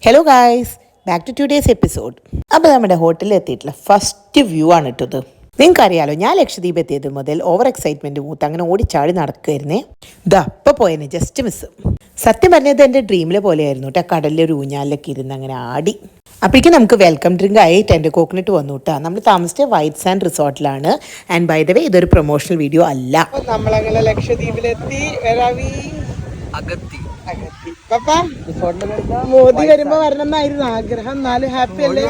Hello guys, back to today's episode. അപ്പോൾ നമ്മുടെ ഹോട്ടലിൽ എത്തിയിട്ടുള്ള ഫസ്റ്റ് വ്യൂ ആണ് ഇട്ടത്. നിങ്ങൾക്കറിയാലോ, ഞാൻ ലക്ഷദ്വീപ് എത്തിയത് മുതൽ ഓവർ എക്സൈറ്റ്മെൻറ്റ് മൂത്ത് അങ്ങനെ ഓടിച്ചാടി നടക്കുമായിരുന്നേ. ഇതാ അപ്പോൾ പോയേനെ, ജസ്റ്റ് മിസ്. സത്യം പറഞ്ഞത് എൻ്റെ ഡ്രീമിലെ പോലെയായിരുന്നു കേട്ടോ. കടലിലൊരു ഊഞ്ഞാലിലൊക്കെ ഇരുന്ന് അങ്ങനെ ആടി. അപ്പോഴേക്കും നമുക്ക് വെൽക്കം ഡ്രിങ്ക് ആയിട്ട് എൻ്റെ കോക്കനട്ട് വന്നു കേട്ടോ. നമ്മൾ താമസിച്ച വൈറ്റ് സാൻഡ് റിസോർട്ടിലാണ്. ആൻഡ് ബൈ ദ വേ, ഇതൊരു പ്രൊമോഷണൽ വീഡിയോ അല്ല. നമ്മളങ്ങനെ ലക്ഷദ്വീപിലെത്തി. മോദി വരുമ്പോ വരണമെന്നായിരുന്നു ആഗ്രഹം. എന്നാലും ഹാപ്പി അല്ലേ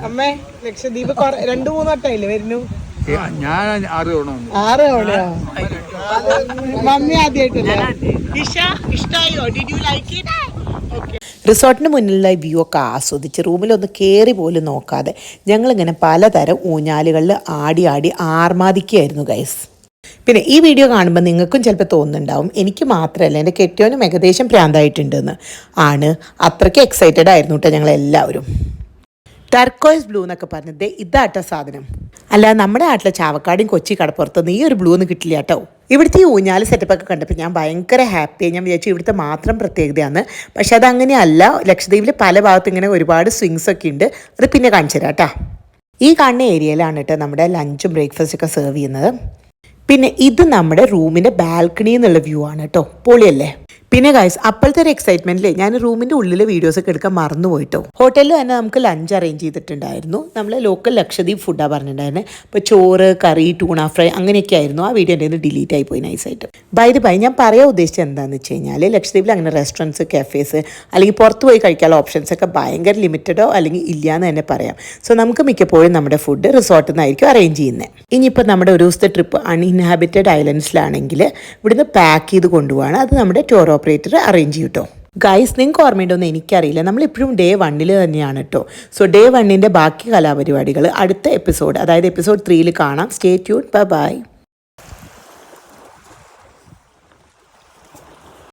അമ്മേ? ലക്ഷദ്വീപ് 2-3 വട്ടമായില്ലേ വരുന്നു? ഞാൻ 6 തവണയോ? മമ്മി ആദ്യമായിട്ടല്ലേ? ഇഷ്ടായോ? Did you like it? റിസോർട്ടിന് മുന്നിലുള്ള വ്യൂ ഒക്കെ ആസ്വദിച്ച് റൂമിലൊന്ന് കയറി പോലും നോക്കാതെ ഞങ്ങളിങ്ങനെ പലതരം ഊഞ്ഞാലുകളിൽ ആടി ആടി ആർമാദിക്കുകയായിരുന്നു ഗൈസ്. പിന്നെ ഈ വീഡിയോ കാണുമ്പോൾ നിങ്ങൾക്കും ചിലപ്പോൾ തോന്നുന്നുണ്ടാവും എനിക്ക് മാത്രമല്ല എൻ്റെ കെട്ടിയോനും ഏകദേശം പ്രാന്തായിട്ടുണ്ടെന്ന്. ആണ്, അത്രയ്ക്ക് എക്സൈറ്റഡ് ആയിരുന്നു കേട്ടോ ഞങ്ങളെല്ലാവരും. ടർക്കോയ്സ് ബ്ലൂ എന്നൊക്കെ പറഞ്ഞത് ഇതാട്ടോ സാധനം. അല്ല, നമ്മുടെ നാട്ടിലെ ചാവക്കാടും കൊച്ചി കടപ്പുറത്തൊന്നും ഈ ഒരു ബ്ലൂ ഒന്നും കിട്ടില്ല കേട്ടോ. ഇവിടുത്തെ ഈ ഊഞ്ഞാല് സെറ്റപ്പൊക്കെ കണ്ടപ്പോൾ ഞാൻ ഭയങ്കര ഹാപ്പിയായി. ഞാൻ വിചാരിച്ചു ഇവിടുത്തെ മാത്രം പ്രത്യേകതയാണ്. പക്ഷെ അതങ്ങനെയല്ല. ലക്ഷദ്വീപിൽ പല ഭാഗത്തും ഇങ്ങനെ ഒരുപാട് സ്വിങ്സ് ഒക്കെ ഉണ്ട്. അത് പിന്നെ കാണിച്ചു തരാം കേട്ടോ. ഈ കാണുന്ന ഏരിയയിലാണ് കേട്ടോ നമ്മുടെ ലഞ്ചും ബ്രേക്ക്ഫാസ്റ്റൊക്കെ സെർവ് ചെയ്യുന്നത്. പിന്നെ ഇത് നമ്മുടെ റൂമിൻ്റെ ബാൽക്കണിയിൽ നിന്നുള്ള വ്യൂ ആണ് കേട്ടോ. പൊളിയല്ലേ? പിന്നെ ഗൈസ്, അപ്പോഴത്തെ ഒരു എക്സൈറ്റ്മെൻറ്റിൽ ഞാൻ റൂമിൻ്റെ ഉള്ളിലെ വീഡിയോസൊക്കെ എടുക്കാൻ മറന്നു പോയിട്ടോ. ഹോട്ടലിൽ തന്നെ നമുക്ക് ലഞ്ച് അറേഞ്ച് ചെയ്തിട്ടുണ്ടായിരുന്നു. നമ്മൾ ലോക്കൽ ലക്ഷദ്വീപ് ഫുഡാണ് പറഞ്ഞിട്ടുണ്ടായിരുന്നത്. അപ്പോൾ ചോറ്, കറി, ടൂണ ഫ്രൈ അങ്ങനെയൊക്കെ ആയിരുന്നു. ആ വീഡിയോ എൻ്റെ ഡിലീറ്റ് ആയി പോയി നൈസായിട്ട്. ബൈ ഞാൻ പറയാൻ ഉദ്ദേശിച്ചത് എന്താണെന്ന് വെച്ച് കഴിഞ്ഞാൽ ലക്ഷദ്വീപിൽ അങ്ങനെ റെസ്റ്റോറൻറ്റ്സ്, കഫേസ് അല്ലെങ്കിൽ പുറത്ത് പോയി കഴിക്കാനുള്ള ഓപ്ഷൻസൊക്കെ ഭയങ്കര ലിമിറ്റഡോ അല്ലെങ്കിൽ ഇല്ലയെന്ന് തന്നെ പറയാം. സോ നമുക്ക് മിക്കപ്പോഴും നമ്മുടെ ഫുഡ് റിസോർട്ടിൽ നിന്നായിരിക്കും അറേഞ്ച് ചെയ്യുന്നത്. ഇനിയിപ്പോൾ നമ്മുടെ ഒരു ദിവസത്തെ ട്രിപ്പ് അൺഇൻഹാബിറ്റഡ് ഐലൻഡ്സിലാണെങ്കിൽ ഇവിടുന്ന് പാക്ക് ചെയ്ത് കൊണ്ടുപോവാണ്. അത് നമ്മുടെ ടൂർ ഓപ്പറേറ്റർ അറേഞ്ച് ചെയ്യും കേട്ടോ. ഗൈസ്, നിങ്ങൾക്ക് ഓർമ്മയുണ്ടോയെന്ന് എനിക്കറിയില്ല. നമ്മളിപ്പോഴും ഡേ 1 തന്നെയാണ് കേട്ടോ. സോ ഡേ 1 ബാക്കി കലാപരിപാടികൾ അടുത്ത എപ്പിസോഡ്, അതായത് എപ്പിസോഡ് 3 കാണാം. Stay tune. ബൈ.